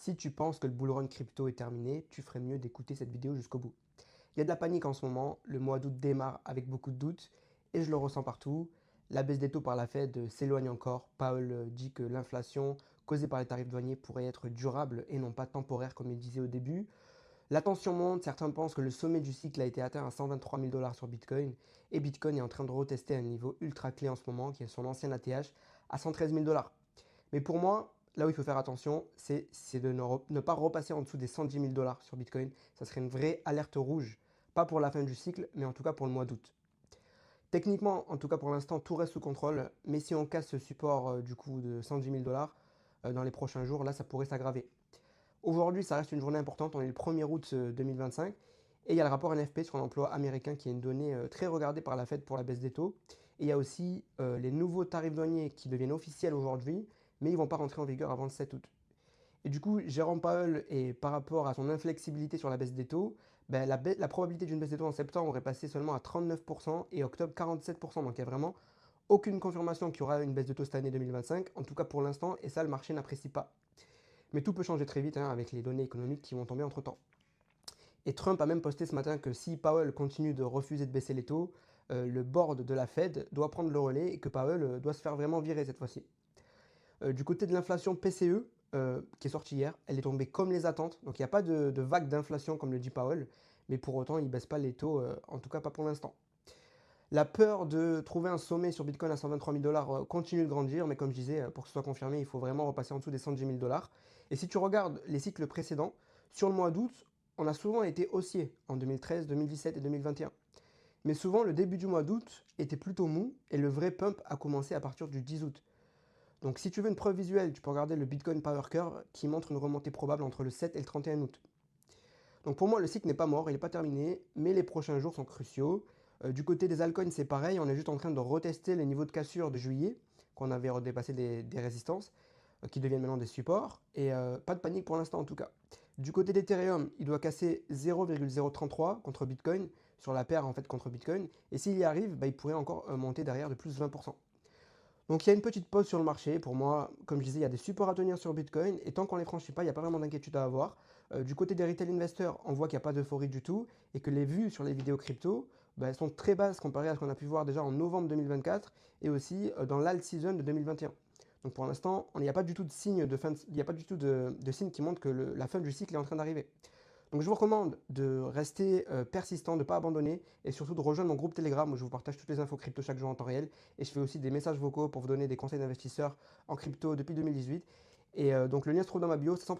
Si tu penses que le bull run crypto est terminé, tu ferais mieux d'écouter cette vidéo jusqu'au bout. Il y a de la panique en ce moment, le mois d'août démarre avec beaucoup de doutes et je le ressens partout. La baisse des taux par la Fed s'éloigne encore. Powell dit que l'inflation causée par les tarifs douaniers pourrait être durable et non pas temporaire comme il disait au début. La tension monte, certains pensent que le sommet du cycle a été atteint à 123 000 dollars sur Bitcoin et Bitcoin est en train de retester un niveau ultra clé en ce moment qui est son ancien ATH à 113 000 dollars. Mais pour moi, là où il faut faire attention, c'est de ne pas repasser en dessous des 110 000 dollars sur Bitcoin. Ça serait une vraie alerte rouge, pas pour la fin du cycle, mais en tout cas pour le mois d'août. Techniquement, en tout cas pour l'instant, tout reste sous contrôle, mais si on casse ce support du coup de 110 000 dollars dans les prochains jours, là ça pourrait s'aggraver. Aujourd'hui, ça reste une journée importante, on est le 1er août 2025, et il y a le rapport NFP sur l'emploi américain qui est une donnée très regardée par la Fed pour la baisse des taux. Et il y a aussi les nouveaux tarifs douaniers qui deviennent officiels aujourd'hui, mais ils ne vont pas rentrer en vigueur avant le 7 août. Et du coup, Jérôme Powell, et par rapport à son inflexibilité sur la baisse des taux, ben, la probabilité d'une baisse des taux en septembre aurait passé seulement à 39% et octobre 47%. Donc il n'y a vraiment aucune confirmation qu'il y aura une baisse de taux cette année 2025, en tout cas pour l'instant, et ça le marché n'apprécie pas. Mais tout peut changer très vite avec les données économiques qui vont tomber entre-temps. Et Trump a même posté ce matin que si Powell continue de refuser de baisser les taux, le board de la Fed doit prendre le relais et que Powell doit se faire vraiment virer cette fois-ci. Du côté de l'inflation PCE, qui est sortie hier, elle est tombée comme les attentes. Donc il n'y a pas de vague d'inflation comme le dit Powell, mais pour autant il ne baisse pas les taux, en tout cas pas pour l'instant. La peur de trouver un sommet sur Bitcoin à 123 000 dollars continue de grandir, mais comme je disais, pour que ce soit confirmé, il faut vraiment repasser en dessous des 110 000 dollars. Et si tu regardes les cycles précédents, sur le mois d'août, on a souvent été haussier en 2013, 2017 et 2021. Mais souvent, le début du mois d'août était plutôt mou et le vrai pump a commencé à partir du 10 août. Donc si tu veux une preuve visuelle, tu peux regarder le Bitcoin Power Curve qui montre une remontée probable entre le 7 et le 31 août. Donc pour moi, le cycle n'est pas mort, il n'est pas terminé, mais les prochains jours sont cruciaux. Du côté des altcoins, c'est pareil, on est juste en train de retester les niveaux de cassure de juillet, qu'on avait redépassé des résistances, qui deviennent maintenant des supports, et pas de panique pour l'instant en tout cas. Du côté d'Ethereum, il doit casser 0,033 contre Bitcoin, sur la paire en fait contre Bitcoin, et s'il y arrive, il pourrait encore monter derrière de plus de 20%. Donc il y a une petite pause sur le marché. Pour moi, comme je disais, il y a des supports à tenir sur Bitcoin. Et tant qu'on ne les franchit pas, il n'y a pas vraiment d'inquiétude à avoir. Du côté des retail investors, on voit qu'il n'y a pas d'euphorie du tout. Et que les vues sur les vidéos crypto elles sont très basses comparées à ce qu'on a pu voir déjà en novembre 2024 et aussi dans l'alt season de 2021. Donc pour l'instant, il n'y a pas du tout de signe il n'y a pas du tout de signe qui montre que la fin du cycle est en train d'arriver. Donc je vous recommande de rester persistant, de ne pas abandonner et surtout de rejoindre mon groupe Telegram où je vous partage toutes les infos crypto chaque jour en temps réel et je fais aussi des messages vocaux pour vous donner des conseils d'investisseurs en crypto depuis 2018. Et donc le lien se trouve dans ma bio, c'est 100%